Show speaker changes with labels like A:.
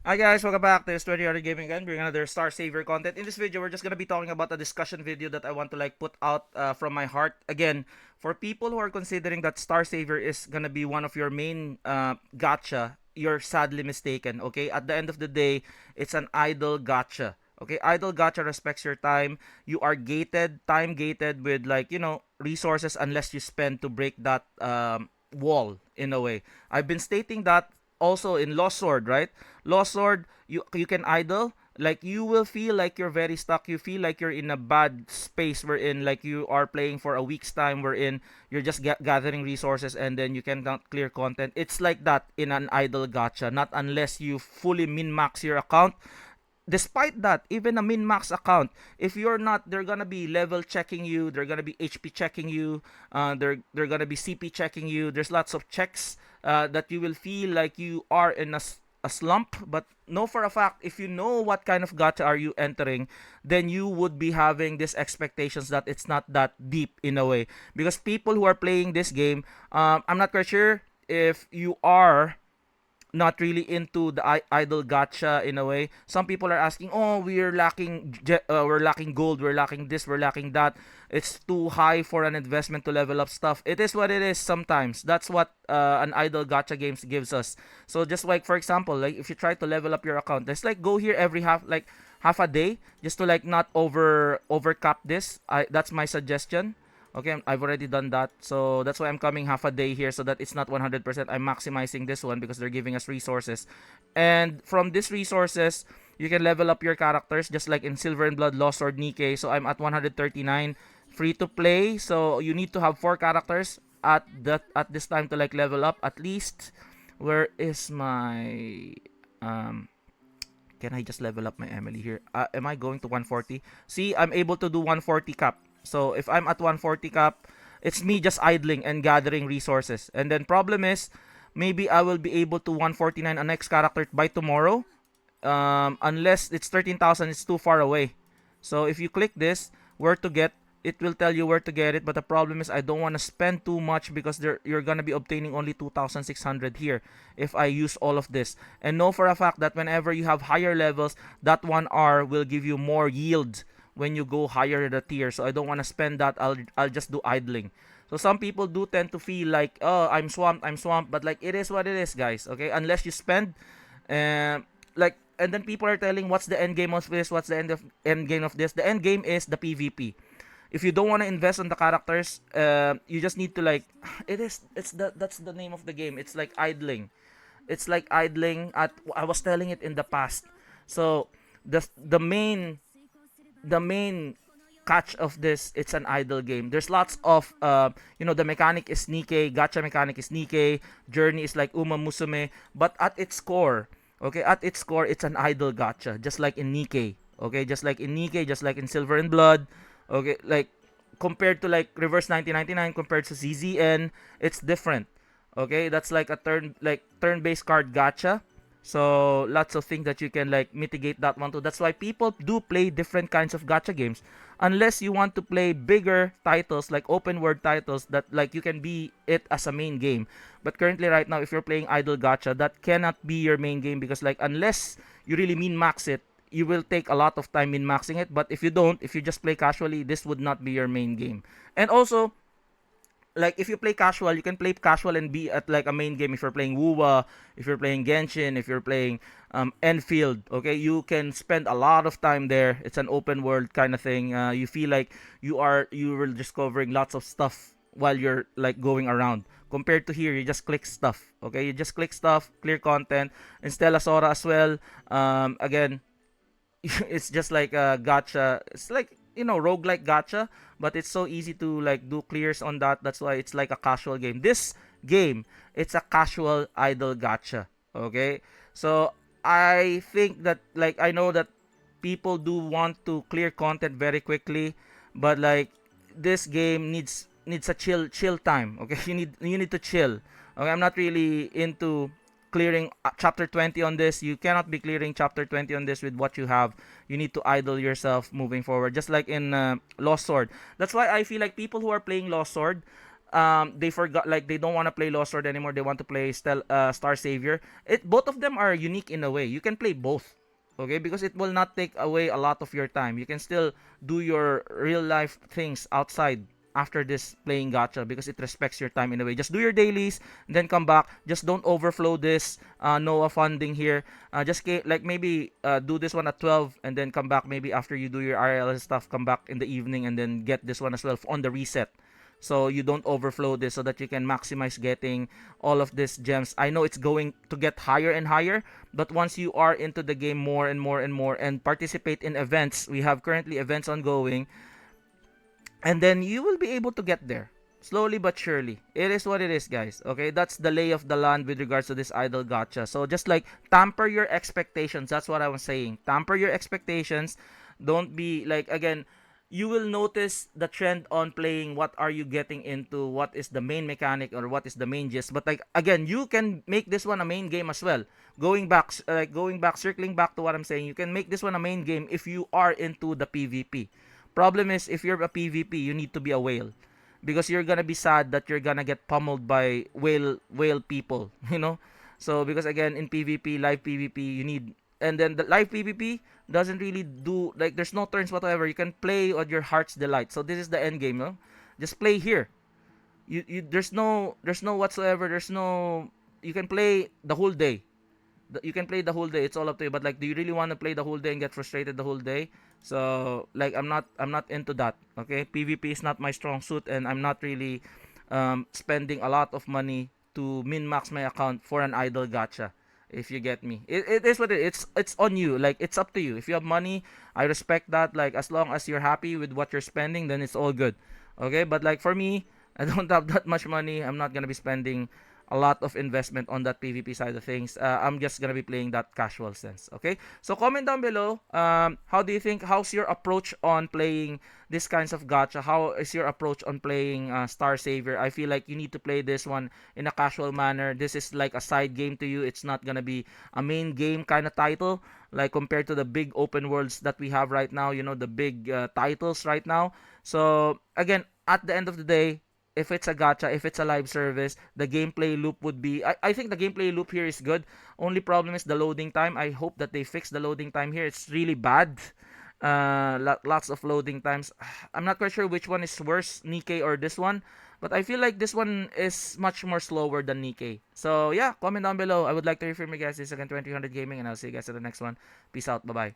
A: Hi guys, welcome back to Story Art Gaming again, bringing another Star Saver content. In this video, we're just gonna be talking about a discussion video that I want to put out from my heart. Again, for people who are considering that Star Saver is gonna be one of your main gacha, you're sadly mistaken. Okay, at the end of the day, it's an idle gacha. Okay, idle gacha respects your time. You are gated, time gated with resources unless you spend to break that wall in a way. I've been stating that also in Lost Sword, right? Lost Sword, you can idle. Like you will feel like you're very stuck. You feel like you're in a bad space wherein like you are playing for a week's time wherein you're just gathering resources and then you cannot clear content. It's like that in an idle gacha. Not unless you fully min max your account. Despite that, even a min max account, if you're not, they're gonna be level checking you, they're gonna be HP checking you, they're gonna be CP checking you. There's lots of checks that you will feel like you are in a slump. But know for a fact, if you know what kind of gacha are you entering, then you would be having these expectations that it's not that deep in a way. Because people who are playing this game, I'm not quite sure if you are not really into the idle gacha in a way. Some people are asking, "Oh, we're lacking gold, we're lacking this, we're lacking that. It's too high for an investment to level up stuff." It is what it is sometimes. That's what an idle gacha games gives us. So just like for example, like if you try to level up your account, just like go here every half a day just to like not overcap this. That's my suggestion. Okay, I've already done that. So that's why I'm coming half a day here so that it's not 100%. I'm maximizing this one because they're giving us resources. And from these resources, you can level up your characters just like in Silver and Blood, Lost Sword, Nikkei. So I'm at 139, free to play. So you need to have 4 characters at this time to like level up at least. Where is my um can I just level up my Emily here? Am I going to 140? See, I'm able to do 140 cap. So if I'm at 140 cap, it's me just idling and gathering resources. And then problem is, maybe I will be able to 149 a next character by tomorrow. Unless it's 13,000, it's too far away. So if you click this, where to get, it will tell you where to get it. But the problem is I don't want to spend too much because you're gonna be obtaining only 2,600 here if I use all of this. And know for a fact that whenever you have higher levels, that 1R will give you more yield when you go higher the tier. So I don't want to spend that. I'll just do idling. So some people do tend to feel like, oh, I'm swamped, but like it is what it is, guys. Okay, unless you spend, like, and then people are telling, what's the end game of this? What's the end game of this? The end game is the PvP. If you don't want to invest on the characters, you just need to like, that's the name of the game. It's like idling. It's like idling. I was telling it in the past. So the main catch of this, it's an idle game. There's lots of the mechanic is Nikkei, gacha mechanic is Nikkei, journey is like Uma Musume, but at its core, it's an idle gacha, just like in Nikkei. Okay, just like in Nikkei, just like in Silver and Blood. Okay, like compared to like Reverse 1999 compared to ZZN, it's different. Okay, that's like a turn-based card gacha. So lots of things that you can like mitigate that one too. That's why people do play different kinds of gacha games. Unless you want to play bigger titles like open world titles that like you can be it as a main game. But currently right now if you're playing idle gacha, that cannot be your main game because like unless you really min max it, you will take a lot of time min maxing it. But if you don't, if you just play casually, this would not be your main game. And also like if you play casual, you can play casual and be at like a main game if you're playing Wuwa, if you're playing Genshin, if you're playing Enfield. Okay, you can spend a lot of time there. It's an open world kind of thing. You feel like you were discovering lots of stuff while you're like going around. Compared to here, you just click stuff. Okay, you just click stuff, clear content, and Stella Sora as well. Again, it's just like a gacha. It's like roguelike gacha, but it's so easy to like do clears on that. That's why it's like a casual game. This game, it's a casual idle gacha. Okay, so I think that like I know that people do want to clear content very quickly, but like this game needs a chill time. Okay, you need to chill. Okay, I'm not really into clearing chapter 20 on this. You cannot be clearing chapter 20 on this with what you have. You need to idle yourself moving forward, just like in Lost Sword. That's why I feel like people who are playing Lost Sword, they forgot, like they don't want to play Lost Sword anymore. They want to play Star Savior. Both of them are unique in a way. You can play both, okay, because it will not take away a lot of your time. You can still do your real life things outside after this playing gacha because it respects your time in a way. Just do your dailies, then come back. Just don't overflow this Noah funding here. Like maybe do this one at 12 and then come back maybe after you do your RL stuff. Come back in the evening and then get this one as well on the reset, so you don't overflow this, so that you can maximize getting all of these gems. I know it's going to get higher and higher, but once you are into the game more and more and more and participate in events, we have currently events ongoing, and then you will be able to get there slowly but surely. It is what it is, guys. Okay, that's the lay of the land with regards to this idol gacha. So just like tamper your expectations, that's what I was saying. Tamper your expectations. Don't be like, again, you will notice the trend on playing what are you getting into, what is the main mechanic or what is the main gist. But like again, you can make this one a main game as well. Circling back to what I'm saying, you can make this one a main game if you are into the PvP. Problem is, if you're a PvP, you need to be a whale, because you're gonna be sad that you're gonna get pummeled by whale people, So because again, in PvP, live PvP, you need, and then the live PvP doesn't really do, like, there's no turns whatsoever. You can play on your heart's delight. So this is the end game, no? Just play here. There's no whatsoever. There's no, you can play the whole day. You can play the whole day. It's all up to you. But like, do you really want to play the whole day and get frustrated the whole day? So like, I'm not into that. Okay, PvP is not my strong suit, and I'm not really spending a lot of money to min max my account for an idle gacha. If you get me, it is what it's on you. Like, it's up to you. If you have money, I respect that. Like, as long as you're happy with what you're spending, then it's all good. Okay, but like for me, I don't have that much money. I'm not gonna be spending a lot of investment on that PvP side of things. I'm just gonna be playing that casual sense. Okay, so comment down below. How do you think? How's your approach on playing this kinds of gacha? How is your approach on playing Star Savior? I feel like you need to play this one in a casual manner. This is like a side game to you. It's not gonna be a main game kind of title, like compared to the big open worlds that we have right now. The big titles right now. So again, at the end of the day, if it's a gacha, if it's a live service, the gameplay loop would be, I think the gameplay loop here is good. Only problem is the loading time. I hope that they fix the loading time here. It's really bad. Lots of loading times. I'm not quite sure which one is worse, Nikkei or this one, but I feel like this one is much more slower than Nikkei. So yeah, comment down below. I would like to hear from you guys. This is again 2000 Gaming, and I'll see you guys at the next one. Peace out. Bye bye.